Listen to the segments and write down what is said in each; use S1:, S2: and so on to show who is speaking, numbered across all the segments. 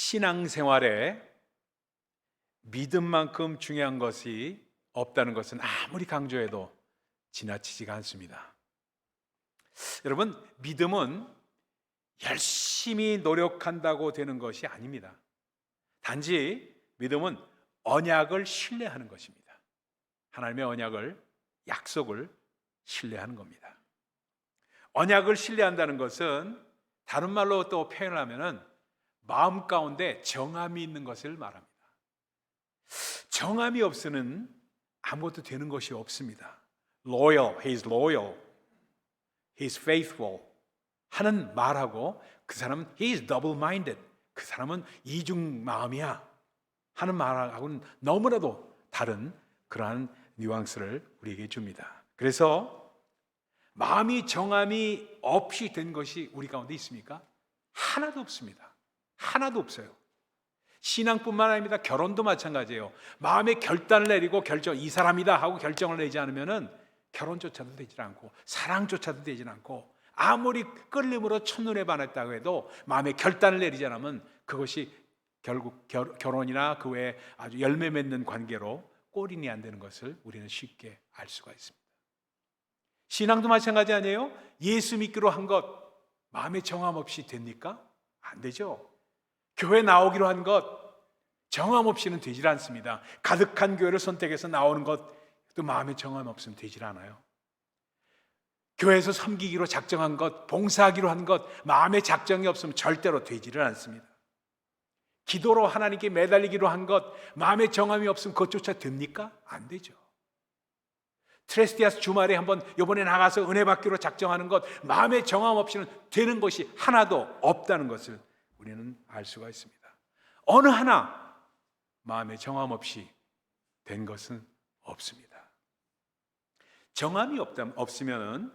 S1: 신앙생활에 믿음만큼 중요한 것이 없다는 것은 아무리 강조해도 지나치지가 않습니다. 여러분, 믿음은 열심히 노력한다고 되는 것이 아닙니다. 단지 믿음은 언약을 신뢰하는 것입니다. 하나님의 언약을, 약속을 신뢰하는 겁니다. 언약을 신뢰한다는 것은 다른 말로 또 표현을 하면은 마음 가운데 정함이 있는 것을 말합니다. 정함이 없으면 아무것도 되는 것이 없습니다. Loyal, he is loyal, he is faithful 하는 말하고 그 사람은 he is double-minded, 그 사람은 이중 마음이야 하는 말하고는 너무나도 다른 그러한 뉘앙스를 우리에게 줍니다. 그래서 마음이 정함이 없이 된 것이 우리 가운데 있습니까? 하나도 없습니다. 하나도 없어요. 신앙뿐만 아닙니다. 결혼도 마찬가지예요. 마음에 결단을 내리고 이 사람이다 하고 결정을 내지 않으면은 결혼조차도 되지 않고 사랑조차도 되지 않고 아무리 끌림으로 첫눈에 반했다고 해도 마음에 결단을 내리지 않으면 그것이 결국 결혼이나 그 외에 아주 열매 맺는 관계로 골인이 안 되는 것을 우리는 쉽게 알 수가 있습니다. 신앙도 마찬가지 아니에요? 예수 믿기로 한 것 마음에 정함 없이 됩니까? 안 되죠. 교회 나오기로 한 것 정함 없이는 되질 않습니다. 가득한 교회를 선택해서 나오는 것도 마음에 정함 없으면 되질 않아요. 교회에서 섬기기로 작정한 것, 봉사하기로 한 것 마음에 작정이 없으면 절대로 되지를 않습니다. 기도로 하나님께 매달리기로 한 것 마음에 정함이 없으면 그것조차 됩니까? 안 되죠. 트레스티아스 주말에 한번 이번에 나가서 은혜 받기로 작정하는 것 마음에 정함 없이는 되는 것이 하나도 없다는 것을 우리는 알 수가 있습니다. 어느 하나 마음에 정함 없이 된 것은 없습니다. 정함이 없으면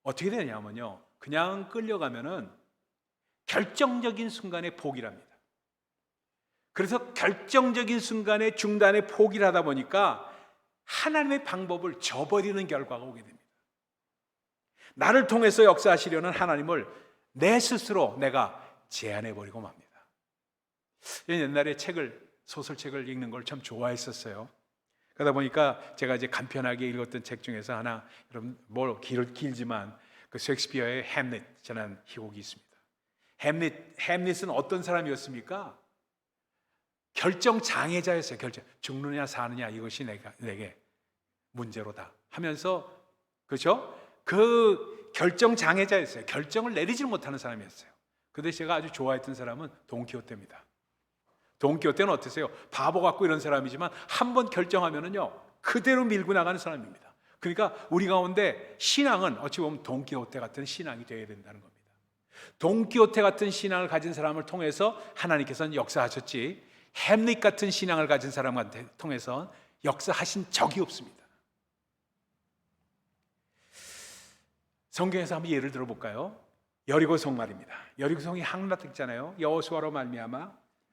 S1: 어떻게 되냐면요, 그냥 끌려가면은 결정적인 순간에 포기를 합니다. 그래서 결정적인 순간에 중단에 포기를 하다 보니까 하나님의 방법을 저버리는 결과가 오게 됩니다. 나를 통해서 역사하시려는 하나님을 내 스스로 내가 제한해버리고 맙니다. 옛날에 소설책을 읽는 걸 참 좋아했었어요. 그러다 보니까 제가 이제 간편하게 읽었던 책 중에서 하나, 여러분 길지만 그 셰익스피어의 햄릿이라는 희곡이 있습니다. 햄릿은 어떤 사람이었습니까? 결정 장애자였어요. 죽느냐 사느냐 이것이 내게 문제로다 하면서, 그렇죠? 그 결정 장애자였어요. 결정을 내리지 못하는 사람이었어요. 그런데 제가 아주 좋아했던 사람은 돈키호테입니다. 돈키호테는 어떠세요? 바보 같고 이런 사람이지만 한번 결정하면은요 그대로 밀고 나가는 사람입니다. 그러니까 우리 가운데 신앙은 어찌 보면 돈키호테 같은 신앙이 되어야 된다는 겁니다. 돈키호테 같은 신앙을 가진 사람을 통해서 하나님께서는 역사하셨지, 햄릿 같은 신앙을 가진 사람한테 통해서 역사하신 적이 없습니다. 성경에서 한번 예를 들어볼까요? 여리고성 말입니다. 여리고성이 항락했잖아요. 여호수아로 말미암아.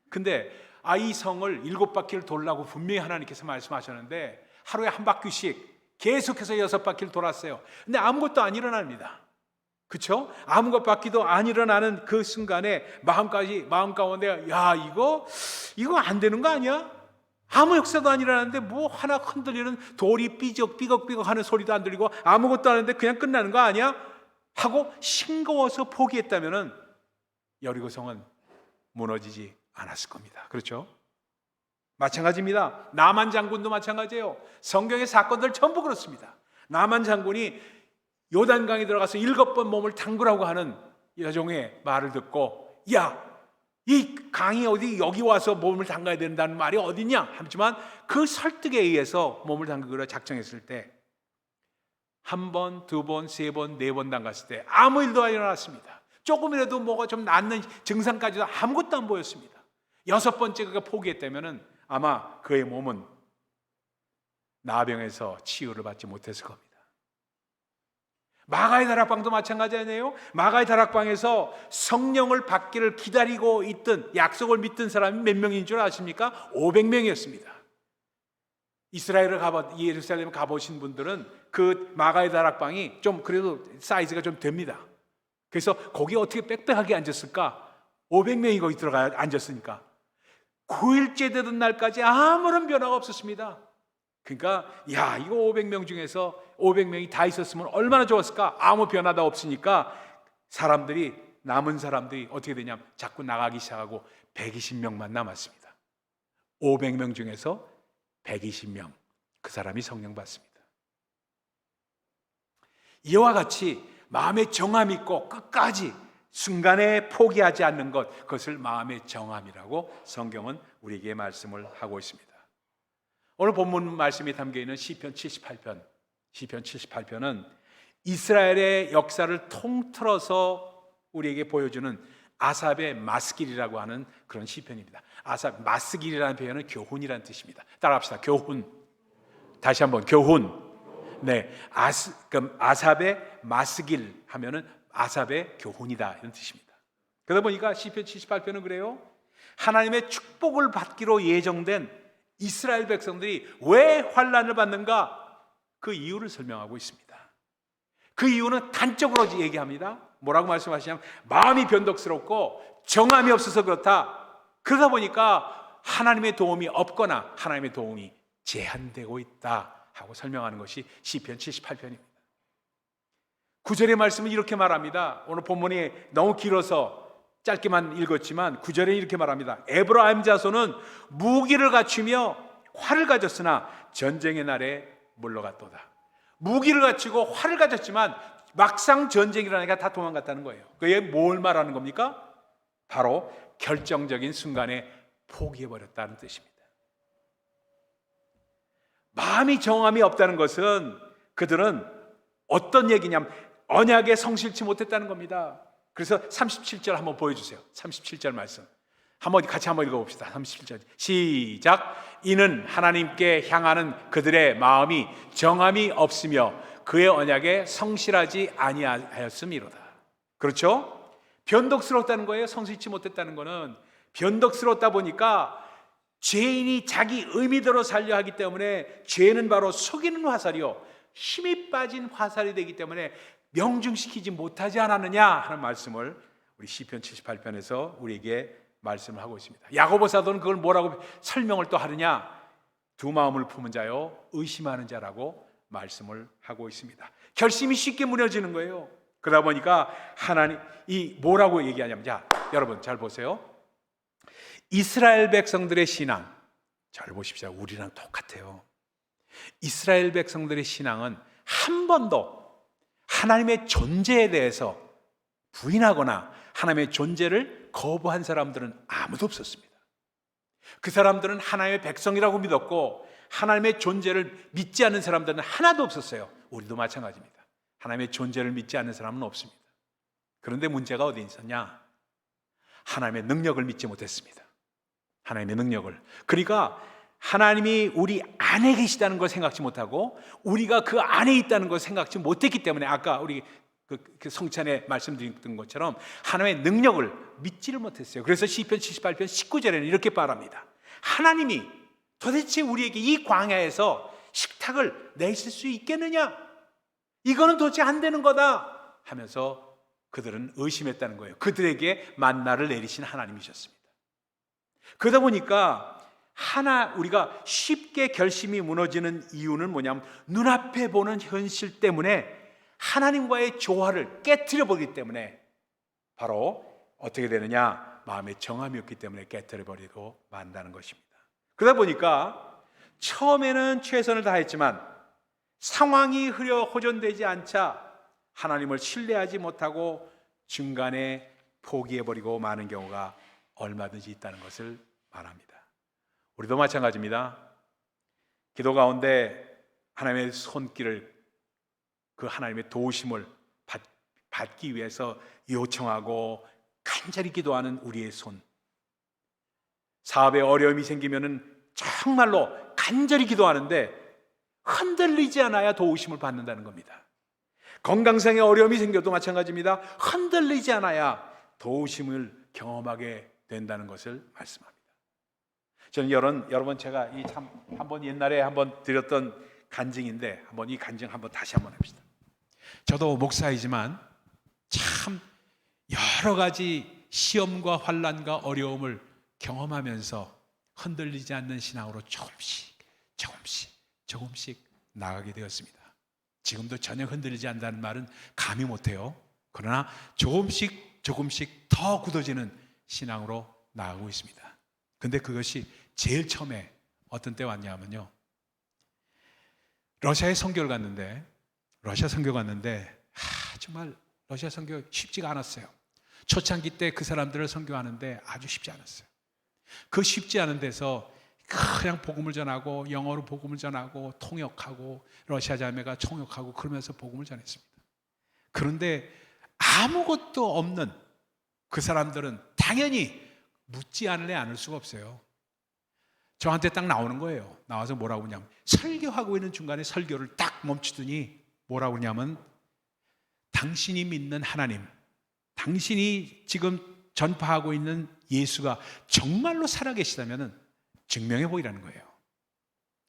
S1: 근데 이 성을 7바퀴를 돌라고 분명히 하나님께서 말씀하셨는데 하루에 한 바퀴씩 계속해서 6바퀴를 돌았어요. 근데 아무것도 안 일어납니다. 그렇죠? 아무것밖에도 안 일어나는 그 순간에 마음 가운데 이거 안 되는 거 아니야? 아무 역사도 안 일어나는데 뭐 하나 흔들리는 돌이 삐걱삐걱 하는 소리도 안 들리고 아무것도 안 하는데 그냥 끝나는 거 아니야? 하고 싱거워서 포기했다면은 여리고성은 무너지지 않았을 겁니다. 그렇죠? 마찬가지입니다. 나만 장군도 마찬가지예요. 성경의 사건들 전부 그렇습니다. 나만 장군이 요단강에 들어가서 7번 몸을 담그라고 하는 여종의 말을 듣고, 이 강이 어디 여기 와서 몸을 담가야 된다는 말이 어디냐 하지만 그 설득에 의해서 몸을 담그기로 작정했을 때 한 번, 두 번, 세 번, 네 번 담갔을 때 아무 일도 안 일어났습니다. 조금이라도 뭐가 좀 낫는 증상까지도 아무것도 안 보였습니다. 6번째 그가 포기했다면 아마 그의 몸은 나병에서 치유를 받지 못했을 겁니다. 마가의 다락방도 마찬가지 아니에요? 마가의 다락방에서 성령을 받기를 기다리고 있던, 약속을 믿던 사람이 몇 명인 줄 아십니까? 500명이었습니다. 예루살렘에 가보신 분들은 그 마가의 다락방이 좀 그래도 사이즈가 좀 됩니다. 그래서 거기 어떻게 빽빽하게 앉았을까? 500명이 거기 들어가 앉았으니까. 9일째 되던 날까지 아무런 변화가 없었습니다. 그러니까 이거 500명 중에서 500명이 다 있었으면 얼마나 좋았을까? 아무 변화도 없으니까 남은 사람들이 어떻게 되냐면 자꾸 나가기 시작하고 120명만 남았습니다. 500명 중에서 120명, 그 사람이 성령 받습니다. 이와 같이 마음에 정함 있고 끝까지 순간에 포기하지 않는 것, 그것을 마음의 정함이라고 성경은 우리에게 말씀을 하고 있습니다. 오늘 본문 말씀이 담겨있는 시편 78편, 시편 78편은 이스라엘의 역사를 통틀어서 우리에게 보여주는 아삽의 마스길이라고 하는 그런 시편입니다. 아삽, 마스길이라는 표현은 교훈이라는 뜻입니다. 따라합시다. 교훈. 다시 한번 교훈. 네, 아삽의 마스길 하면은 아삽의 교훈이다, 이런 뜻입니다. 그러다 보니까 시편 78편은 그래요. 하나님의 축복을 받기로 예정된 이스라엘 백성들이 왜 환난을 받는가? 그 이유를 설명하고 있습니다. 그 이유는 단적으로 얘기합니다. 뭐라고 말씀하시냐면 마음이 변덕스럽고 정함이 없어서 그렇다. 그러다 보니까 하나님의 도움이 없거나 하나님의 도움이 제한되고 있다 하고 설명하는 것이 시편 78편입니다. 9절의 말씀은 이렇게 말합니다. 오늘 본문이 너무 길어서 짧게만 읽었지만 9절에 이렇게 말합니다. 에브라임 자손은 무기를 갖추며 활을 가졌으나 전쟁의 날에 물러갔도다. 무기를 갖추고 활을 가졌지만 막상 전쟁이라니까 다 도망갔다는 거예요. 그게 뭘 말하는 겁니까? 바로 결정적인 순간에 포기해버렸다는 뜻입니다. 마음이 정함이 없다는 것은 그들은 어떤 얘기냐면 언약에 성실치 못했다는 겁니다. 그래서 37절 한번 보여주세요. 37절 말씀 같이 한번 읽어봅시다. 37절 시작. 이는 하나님께 향하는 그들의 마음이 정함이 없으며 그의 언약에 성실하지 아니하였음이로다. 그렇죠? 변덕스럽다는 거예요. 성실치 못했다는 거는 변덕스럽다 보니까 죄인이 자기 의미대로 살려 하기 때문에 죄는 바로 속이는 화살이요 힘이 빠진 화살이 되기 때문에 명중시키지 못하지 않았느냐 하는 말씀을 우리 시편 78편에서 우리에게 말씀을 하고 있습니다. 야고보 사도는 그걸 뭐라고 설명을 또 하느냐? 두 마음을 품은 자요 의심하는 자라고 말씀을 하고 있습니다. 결심이 쉽게 무너지는 거예요. 그러다 보니까 하나님이 뭐라고 얘기하냐면, 자, 여러분 잘 보세요. 이스라엘 백성들의 신앙 잘 보십시오. 우리랑 똑같아요. 이스라엘 백성들의 신앙은 한 번도 하나님의 존재에 대해서 부인하거나 하나님의 존재를 거부한 사람들은 아무도 없었습니다. 그 사람들은 하나님의 백성이라고 믿었고 하나님의 존재를 믿지 않는 사람들은 하나도 없었어요. 우리도 마찬가지입니다. 하나님의 존재를 믿지 않는 사람은 없습니다. 그런데 문제가 어디 있었냐? 하나님의 능력을 믿지 못했습니다. 하나님의 능력을. 그러니까 하나님이 우리 안에 계시다는 걸 생각지 못하고 우리가 그 안에 있다는 걸 생각지 못했기 때문에 아까 우리 그 성찬에 말씀드렸던 것처럼 하나님의 능력을 믿지를 못했어요. 그래서 시편 78편 19절에는 이렇게 말합니다. 하나님이 도대체 우리에게 이 광야에서 식탁을 내실 수 있겠느냐? 이거는 도대체 안 되는 거다 하면서 그들은 의심했다는 거예요. 그들에게 만나를 내리신 하나님이셨습니다. 그러다 보니까 우리가 쉽게 결심이 무너지는 이유는 뭐냐면 눈앞에 보는 현실 때문에 하나님과의 조화를 깨트려 버리기 때문에 바로 어떻게 되느냐? 마음의 정함이 없기 때문에 깨트려 버리고 만다는 것입니다. 그러다 보니까 처음에는 최선을 다했지만 상황이 호전되지 않자 하나님을 신뢰하지 못하고 중간에 포기해버리고 마는 경우가 얼마든지 있다는 것을 말합니다. 우리도 마찬가지입니다. 기도 가운데 하나님의 손길을 그 하나님의 도우심을 받기 위해서 요청하고 간절히 기도하는 우리의 손, 사업에 어려움이 생기면은 정말로 간절히 기도하는데 흔들리지 않아야 도우심을 받는다는 겁니다. 건강상의 어려움이 생겨도 마찬가지입니다. 흔들리지 않아야 도우심을 경험하게 된다는 것을 말씀합니다. 저는 여러분 제가 이 참 한번 옛날에 한번 드렸던 간증인데 한번 이 간증 한번 다시 한번 합시다. 저도 목사이지만 참 여러 가지 시험과 환난과 어려움을 경험하면서 흔들리지 않는 신앙으로 조금씩 나가게 되었습니다. 지금도 전혀 흔들리지 않는다는 말은 감히 못해요. 그러나 조금씩 더 굳어지는 신앙으로 나아가고 있습니다. 근데 그것이 제일 처음에 어떤 때 왔냐면요, 러시아에 선교를 갔는데, 정말 러시아 선교 쉽지가 않았어요. 초창기 때 그 사람들을 선교하는데 아주 쉽지 않았어요. 그 쉽지 않은 데서 그냥 복음을 전하고, 영어로 복음을 전하고, 통역하고, 러시아 자매가 통역하고, 그러면서 복음을 전했습니다. 그런데 아무것도 없는 그 사람들은 당연히 묻지 않을 수가 없어요. 저한테 딱 나오는 거예요. 나와서 뭐라고 하냐면, 설교하고 있는 중간에 설교를 딱 멈추더니 뭐라고 하냐면, 당신이 믿는 하나님, 당신이 지금 전파하고 있는 예수가 정말로 살아계시다면 증명해 보이라는 거예요.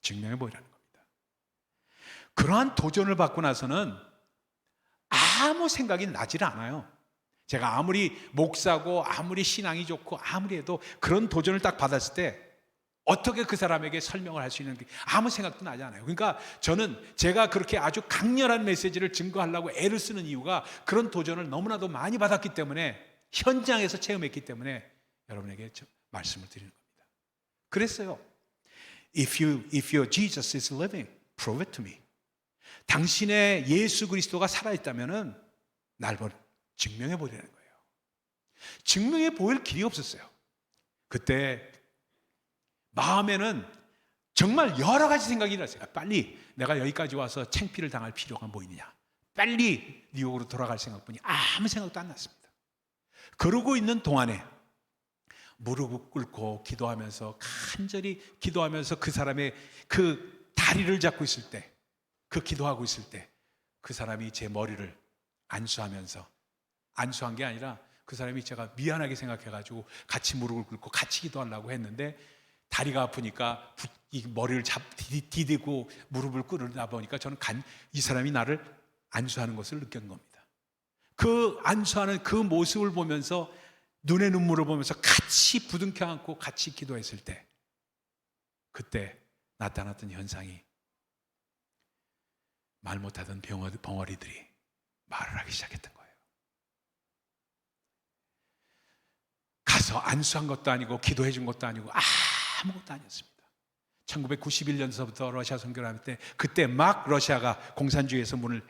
S1: 증명해 보이라는 겁니다. 그러한 도전을 받고 나서는 아무 생각이 나질 않아요. 제가 아무리 목사고 아무리 신앙이 좋고 아무리 해도 그런 도전을 딱 받았을 때 어떻게 그 사람에게 설명을 할 수 있는 게 아무 생각도 나지 않아요. 그러니까 저는 제가 그렇게 아주 강렬한 메시지를 증거하려고 애를 쓰는 이유가 그런 도전을 너무나도 많이 받았기 때문에, 현장에서 체험했기 때문에 여러분에게 말씀을 드리는 겁니다. 그랬어요. If your Jesus is living, prove it to me. 당신의 예수 그리스도가 살아있다면 날 증명해 보이라는 거예요. 증명해 보일 길이 없었어요. 그때 마음에는 정말 여러 가지 생각이 났어요. 빨리 내가 여기까지 와서 창피를 당할 필요가 뭐 있느냐, 빨리 뉴욕으로 돌아갈 생각뿐이, 아무 생각도 안 났습니다. 그러고 있는 동안에 무릎을 꿇고 기도하면서, 간절히 기도하면서 그 사람의 그 다리를 잡고 있을 때, 그 기도하고 있을 때 그 사람이 제 머리를 안수하면서, 안수한 게 아니라 그 사람이 제가 미안하게 생각해가지고 같이 무릎을 꿇고 같이 기도하려고 했는데, 다리가 아프니까 이 머리를 디디고 무릎을 꿇으다 보니까 저는 이 사람이 나를 안수하는 것을 느낀 겁니다. 그 안수하는 그 모습을 보면서, 눈에 눈물을 보면서 같이 부둥켜 안고 같이 기도했을 때, 그때 나타났던 현상이, 말 못하던 벙어리들이 말을 하기 시작했던 거예요. 가서 안수한 것도 아니고 기도해 준 것도 아니고 아무것도 아니었습니다. 1991년서부터 러시아 선교를 할 때, 그때 막 러시아가 공산주의에서 문을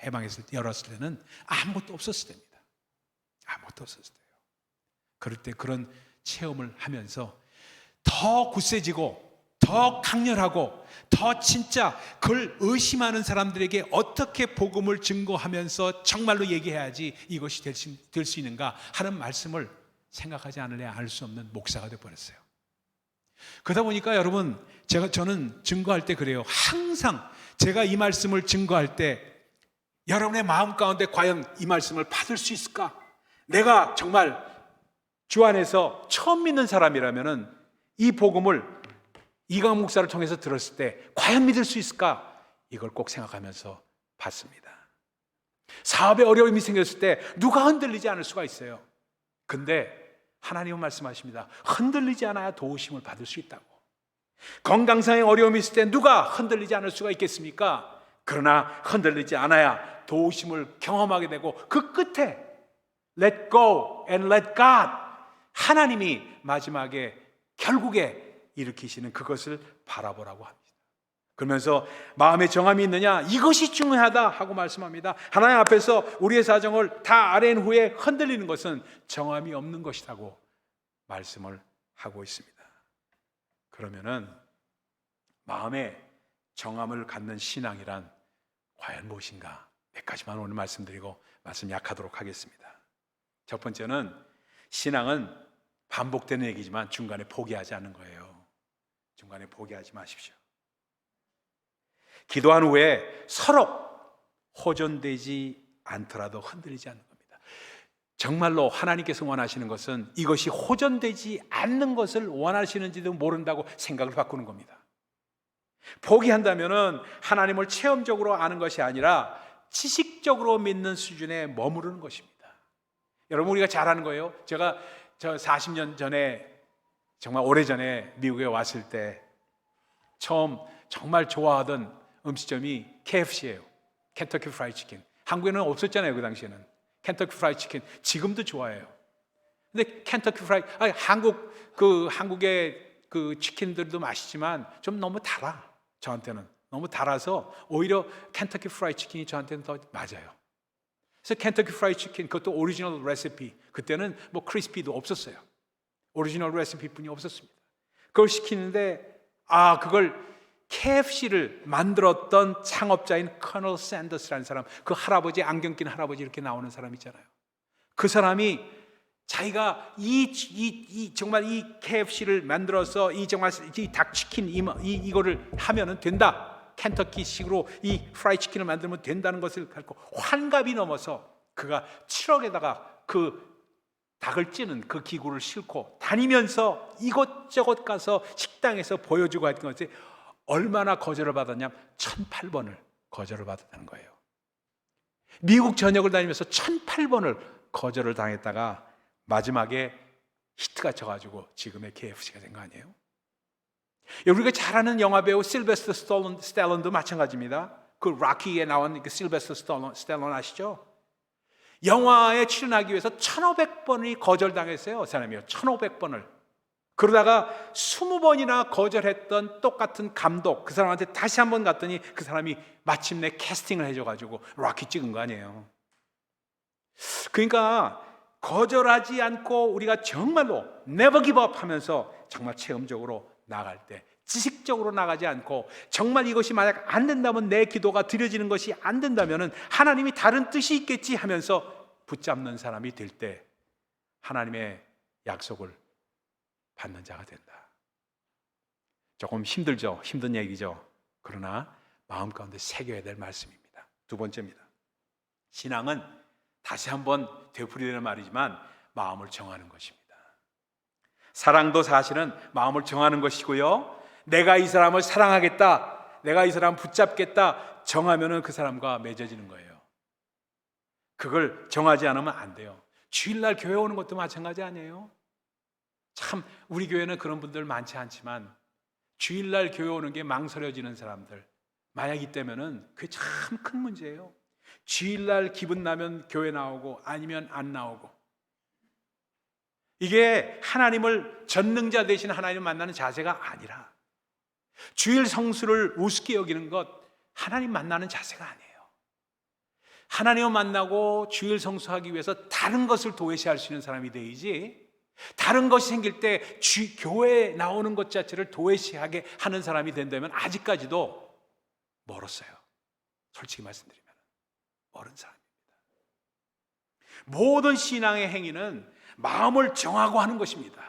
S1: 열었을 때는 아무것도 없었을 때입니다. 아무것도 없었을 때예요. 그럴 때 그런 체험을 하면서 더 굳세지고, 더 강렬하고, 더 진짜 그걸 의심하는 사람들에게 어떻게 복음을 증거하면서 정말로 얘기해야지 이것이 될 수 있는가 하는 말씀을 생각하지 않으려 알 수 없는 목사가 되어버렸어요. 그러다 보니까 여러분, 저는 증거할 때 그래요. 항상 제가 이 말씀을 증거할 때 여러분의 마음 가운데 과연 이 말씀을 받을 수 있을까? 내가 정말 주 안에서 처음 믿는 사람이라면 이 복음을 이강 목사를 통해서 들었을 때 과연 믿을 수 있을까? 이걸 꼭 생각하면서 받습니다. 사업에 어려움이 생겼을 때 누가 흔들리지 않을 수가 있어요. 근데 하나님은 말씀하십니다. 흔들리지 않아야 도우심을 받을 수 있다고. 건강상의 어려움이 있을 때 누가 흔들리지 않을 수가 있겠습니까? 그러나 흔들리지 않아야 도우심을 경험하게 되고, 그 끝에 Let go and let God, 하나님이 마지막에 결국에 일으키시는 그것을 바라보라고 합니다. 그러면서 마음에 정함이 있느냐, 이것이 중요하다 하고 말씀합니다. 하나님 앞에서 우리의 사정을 다 아뢰인 후에 흔들리는 것은 정함이 없는 것이라고 말씀을 하고 있습니다. 그러면은 마음에 정함을 갖는 신앙이란 과연 무엇인가? 몇 가지만 오늘 말씀드리고 말씀 약하도록 하겠습니다. 첫 번째는, 신앙은 반복되는 얘기지만 중간에 포기하지 않는 거예요. 중간에 포기하지 마십시오. 기도한 후에 서로 호전되지 않더라도 흔들리지 않는 겁니다. 정말로 하나님께서 원하시는 것은 이것이 호전되지 않는 것을 원하시는지도 모른다고 생각을 바꾸는 겁니다. 포기한다면은 하나님을 체험적으로 아는 것이 아니라 지식적으로 믿는 수준에 머무르는 것입니다. 여러분, 우리가 잘 아는 거예요. 저 40년 전에 정말 오래전에 미국에 왔을 때 처음 정말 좋아하던 음식점이 KFC예요. 켄터키 프라이드 치킨. 한국에는 없었잖아요, 그 당시에는. 켄터키 프라이드 치킨 지금도 좋아해요. 근데 켄터키 프라이드 한국의 그 치킨들도 맛있지만 좀 너무 달아. 저한테는 너무 달아서 오히려 켄터키 프라이드 치킨이 저한테는 더 맞아요. 그래서 켄터키 프라이드 치킨, 그것도 오리지널 레시피, 그때는 뭐 크리스피도 없었어요. 오리지널 레시피뿐이 없었습니다. 그걸 시키는데 그걸 KFC를 만들었던 창업자인 커널 샌더스라는 사람, 그 할아버지, 안경 낀 할아버지 이렇게 나오는 사람 있잖아요. 그 사람이 자기가 정말 이 KFC를 만들어서 이 닭치킨 이거를 하면은 된다. 켄터키식으로 이 프라이 치킨을 만들면 된다는 것을 갖고 환갑이 넘어서 그가 7억에다가 그 닭을 찌는 그 기구를 싣고 다니면서 이곳저곳 가서 식당에서 보여주고 했던 것이 얼마나 거절을 받았냐면 1008번을 거절을 받았다는 거예요. 미국 전역을 다니면서 1008번을 거절을 당했다가 마지막에 히트가 쳐가지고 지금의 KFC가 된 거 아니에요? 우리가 잘 아는 영화배우 실베스터 스텔론도 마찬가지입니다. 그 락키에 나온 그 실베스터 스텔론 아시죠? 영화에 출연하기 위해서 1500번이 거절당했어요. 그 사람이요. 1500번을. 그러다가 20번이나 거절했던 똑같은 감독, 그 사람한테 다시 한번 갔더니 그 사람이 마침내 캐스팅을 해줘가지고 락키 찍은 거 아니에요. 그러니까 거절하지 않고 우리가 정말로 never give up 하면서 정말 체험적으로 나갈 때, 지식적으로 나가지 않고 정말 이것이 만약 안 된다면, 내 기도가 드려지는 것이 안 된다면 하나님이 다른 뜻이 있겠지 하면서 붙잡는 사람이 될 때 하나님의 약속을 받는 자가 된다. 조금 힘들죠. 힘든 얘기죠. 그러나 마음 가운데 새겨야 될 말씀입니다. 두 번째입니다. 신앙은 다시 한번 되풀이되는 말이지만 마음을 정하는 것입니다. 사랑도 사실은 마음을 정하는 것이고요, 내가 이 사람을 사랑하겠다, 내가 이 사람을 붙잡겠다 정하면은 그 사람과 맺어지는 거예요. 그걸 정하지 않으면 안 돼요. 주일날 교회 오는 것도 마찬가지 아니에요? 참 우리 교회는 그런 분들 많지 않지만 주일날 교회 오는 게 망설여지는 사람들 만약 있다면은 그게 참 큰 문제예요. 주일날 기분 나면 교회 나오고 아니면 안 나오고, 이게 하나님을 전능자 되신 하나님을 만나는 자세가 아니라 주일 성수를 우습게 여기는 것, 하나님 만나는 자세가 아니에요. 하나님을 만나고 주일 성수하기 위해서 다른 것을 도외시할 수 있는 사람이 되야지, 다른 것이 생길 때 교회에 나오는 것 자체를 도외시하게 하는 사람이 된다면 아직까지도 멀었어요. 솔직히 말씀드리면 멀은 사람입니다. 모든 신앙의 행위는 마음을 정하고 하는 것입니다.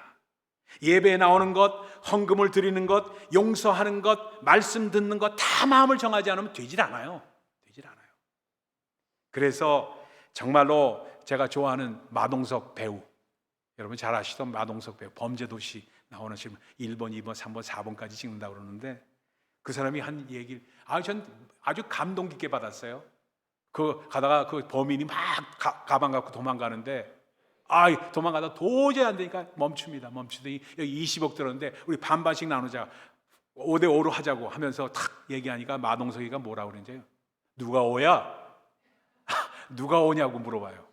S1: 예배에 나오는 것, 헌금을 드리는 것, 용서하는 것, 말씀 듣는 것 다 마음을 정하지 않으면 되질 않아요. 되질 않아요. 그래서 정말로 제가 좋아하는 마동석 배우, 여러분 잘 아시던 마동석 배우, 범죄도시 나오는 지금 1번, 2번, 3번, 4번까지 찍는다고 그러는데 그 사람이 한 얘기를 전 아주 감동 깊게 받았어요. 그 가다가 그 범인이 막 가방 갖고 도망가는데 도망가다 도저히 안 되니까 멈춥니다. 멈추더니 여기 20억 들었는데 우리 반반씩 나누자, 5대5로 하자고 하면서 탁 얘기하니까 마동석이가 뭐라고 그러는지, 누가 오야? 누가 오냐고 물어봐요.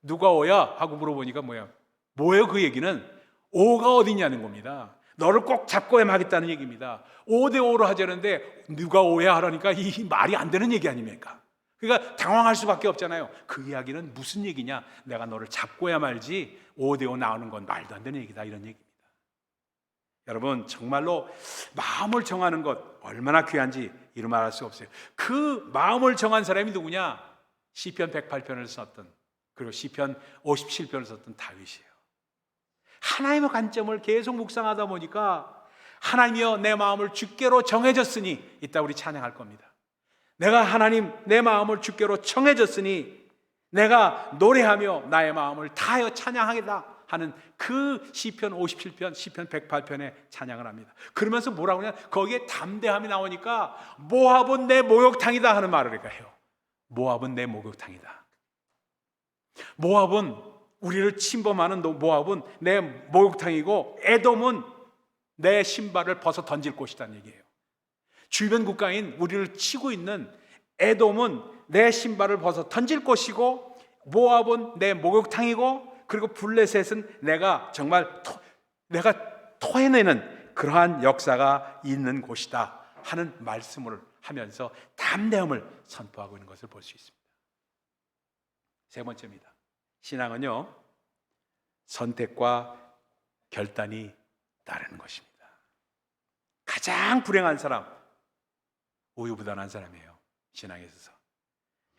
S1: 누가 오야? 하고 물어보니까 뭐예요 그 얘기는? 5가 어디냐는 겁니다. 너를 꼭 잡고 해마겠다는 얘기입니다. 5대5로 하자는데 누가 오야 하라니까 이 말이 안 되는 얘기 아닙니까? 그러니까 당황할 수밖에 없잖아요. 그 이야기는 무슨 얘기냐? 내가 너를 잡고야 말지 5대5 나오는 건 말도 안 되는 얘기다, 이런 얘기입니다. 여러분 정말로 마음을 정하는 것 얼마나 귀한지 이루 말할 수 없어요. 그 마음을 정한 사람이 누구냐? 시편 108편을 썼던, 그리고 시편 57편을 썼던 다윗이에요. 하나님의 관점을 계속 묵상하다 보니까 하나님이여 내 마음을 주께로 정해졌으니, 이따 우리 찬양할 겁니다. 내가 하나님 내 마음을 주께로 정해졌으니 내가 노래하며 나의 마음을 다하여 찬양하겠다 하는 그 시편 57편, 시편 108편에 찬양을 합니다. 그러면서 뭐라고 하냐, 거기에 담대함이 나오니까 모압은 내 목욕탕이다 하는 말을 해요. 모압은 내 목욕탕이다. 모압은, 우리를 침범하는 모압은 내 목욕탕이고 에돔은 내 신발을 벗어 던질 곳이라는 얘기예요. 주변 국가인 우리를 치고 있는 에돔은 내 신발을 벗어 던질 곳이고, 모압은 내 목욕탕이고, 그리고 블레셋은 내가 토해내는 그러한 역사가 있는 곳이다 하는 말씀을 하면서 담대함을 선포하고 있는 것을 볼 수 있습니다. 세 번째입니다. 신앙은요, 선택과 결단이 따르는 것입니다. 가장 불행한 사람, 우유부단한 사람이에요. 신앙에 있어서.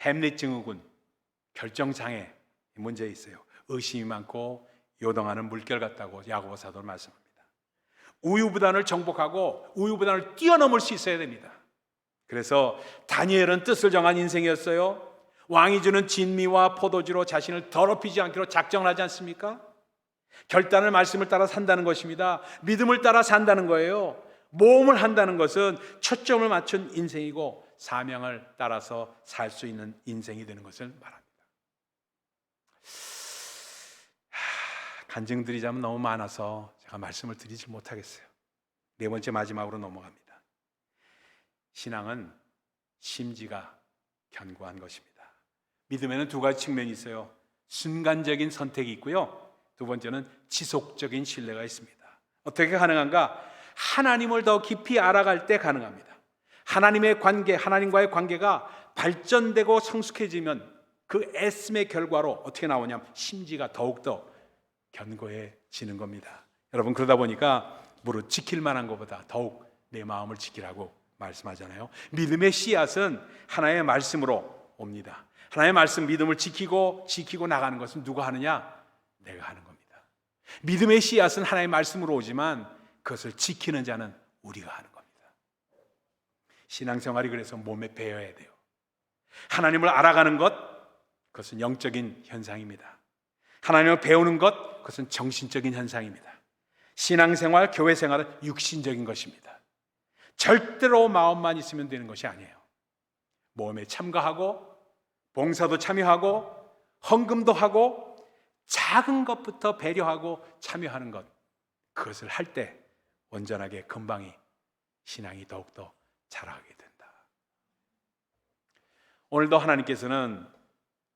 S1: 햄릿 증후군, 결정장애 문제 있어요. 의심이 많고 요동하는 물결 같다고 야고보 사도는 말씀합니다. 우유부단을 정복하고 우유부단을 뛰어넘을 수 있어야 됩니다. 그래서 다니엘은 뜻을 정한 인생이었어요. 왕이 주는 진미와 포도주로 자신을 더럽히지 않기로 작정을 하지 않습니까? 결단을 말씀을 따라 산다는 것입니다. 믿음을 따라 산다는 거예요. 모험을 한다는 것은 초점을 맞춘 인생이고 사명을 따라서 살 수 있는 인생이 되는 것을 말합니다. 간증드리자면 너무 많아서 제가 말씀을 드리지 못하겠어요. 네 번째 마지막으로 넘어갑니다. 신앙은 심지가 견고한 것입니다. 믿음에는 두 가지 측면이 있어요. 순간적인 선택이 있고요, 두 번째는 지속적인 신뢰가 있습니다. 어떻게 가능한가? 하나님을 더 깊이 알아갈 때 가능합니다. 하나님의 관계, 하나님과의 관계가 발전되고 성숙해지면 그 애씀의 결과로 어떻게 나오냐면 심지가 더욱더 견고해지는 겁니다. 여러분, 그러다 보니까 무릇 지킬 만한 것보다 더욱 내 마음을 지키라고 말씀하잖아요. 믿음의 씨앗은 하나님의 말씀으로 옵니다. 하나님의 말씀, 믿음을 지키고 나가는 것은 누가 하느냐? 내가 하는 겁니다. 믿음의 씨앗은 하나님의 말씀으로 오지만 그것을 지키는 자는 우리가 하는 겁니다. 신앙생활이 그래서 몸에 배어야 돼요. 하나님을 알아가는 것, 그것은 영적인 현상입니다. 하나님을 배우는 것, 그것은 정신적인 현상입니다. 신앙생활, 교회생활은 육신적인 것입니다. 절대로 마음만 있으면 되는 것이 아니에요. 모험에 참가하고 봉사도 참여하고 헌금도 하고 작은 것부터 배려하고 참여하는 것, 그것을 할 때 온전하게 금방이 신앙이 더욱더 자라게 된다. 오늘도 하나님께서는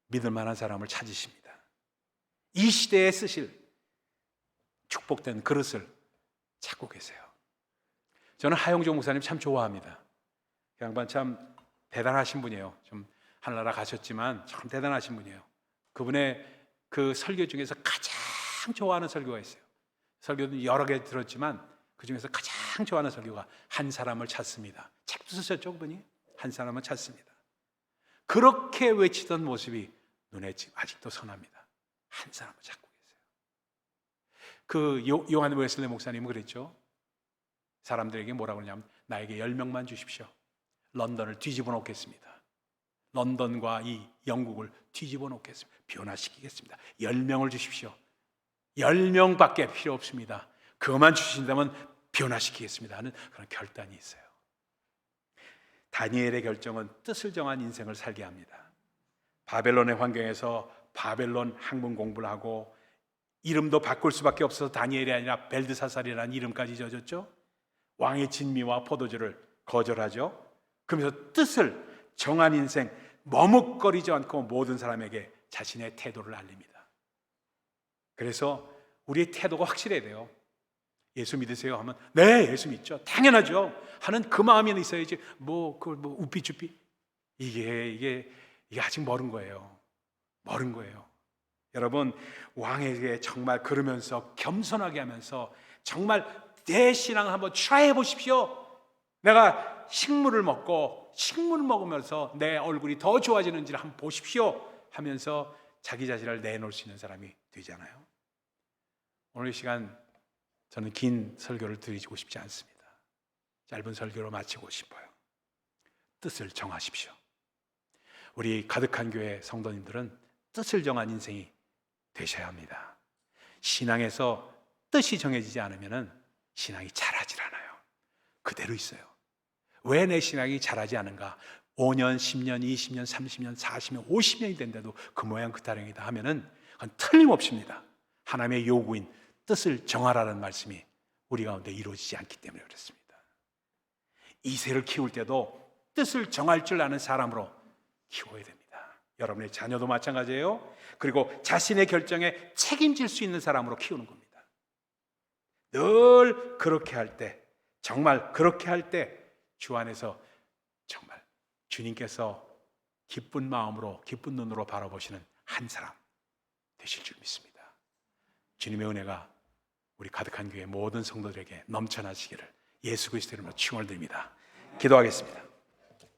S1: 믿을 만한 사람을 찾으십니다. 이 시대에 쓰실 축복된 그릇을 찾고 계세요. 저는 하용종 목사님 참 좋아합니다. 그 양반 참 대단하신 분이에요. 좀 하늘나라 가셨지만 참 대단하신 분이에요. 그분의 그 설교 중에서 가장 좋아하는 설교가 있어요. 설교도 여러 개 들었지만 그 중에서 가장 좋아하는 설교가 한 사람을 찾습니다. 책도 쓰셨죠, 그분이? 한 사람을 찾습니다. 그렇게 외치던 모습이 눈에 아직도 선합니다. 한 사람을 찾고 계세요. 그 요한 웨슬리 목사님은 그랬죠. 사람들에게 뭐라고 그러냐면 나에게 10명만 주십시오. 런던을 뒤집어 놓겠습니다. 런던과 이 영국을 뒤집어 놓겠습니다. 변화시키겠습니다. 10명을 주십시오. 10명밖에 필요 없습니다. 그것만 주신다면 변화시키겠습니다 하는 그런 결단이 있어요. 다니엘의 결정은 뜻을 정한 인생을 살게 합니다. 바벨론의 환경에서 바벨론 학문 공부를 하고 이름도 바꿀 수밖에 없어서 다니엘이 아니라 벨드사살이라는 이름까지 져졌죠. 왕의 진미와 포도주를 거절하죠. 그러면서 뜻을 정한 인생, 머뭇거리지 않고 모든 사람에게 자신의 태도를 알립니다. 그래서 우리의 태도가 확실해야 돼요. 예수 믿으세요 하면 네, 예수 믿죠, 당연하죠 하는 그 마음이 있어야지 그걸 우삐쭈삐 이게 아직 멀은 거예요. 멀은 거예요. 여러분, 왕에게 정말 그러면서 겸손하게 하면서 정말 내 신앙을 한번 트라이해 보십시오. 내가 식물을 먹으면서 내 얼굴이 더 좋아지는지를 한번 보십시오 하면서 자기 자신을 내놓을 수 있는 사람이 되잖아요. 오늘 이 시간 저는 긴 설교를 드리고 싶지 않습니다. 짧은 설교로 마치고 싶어요. 뜻을 정하십시오. 우리 가득한 교회 성도님들은 뜻을 정한 인생이 되셔야 합니다. 신앙에서 뜻이 정해지지 않으면 신앙이 자라질 않아요. 그대로 있어요. 왜 내 신앙이 자라지 않은가? 5년, 10년, 20년, 30년, 40년, 50년이 된데도 그 모양 그 타령이다 하면은 그건 틀림없습니다. 하나님의 요구인 뜻을 정하라는 말씀이 우리 가운데 이루어지지 않기 때문에 그렇습니다. 이세를 키울 때도 뜻을 정할 줄 아는 사람으로 키워야 됩니다. 여러분의 자녀도 마찬가지예요. 그리고 자신의 결정에 책임질 수 있는 사람으로 키우는 겁니다. 늘 그렇게 할 때, 정말 그렇게 할 때 주 안에서 정말 주님께서 기쁜 마음으로, 기쁜 눈으로 바라보시는 한 사람 되실 줄 믿습니다. 주님의 은혜가 우리 가득한 교회 모든 성도들에게 넘쳐나시기를 예수 그리스도의 이름으로 축원을 드립니다. 기도하겠습니다.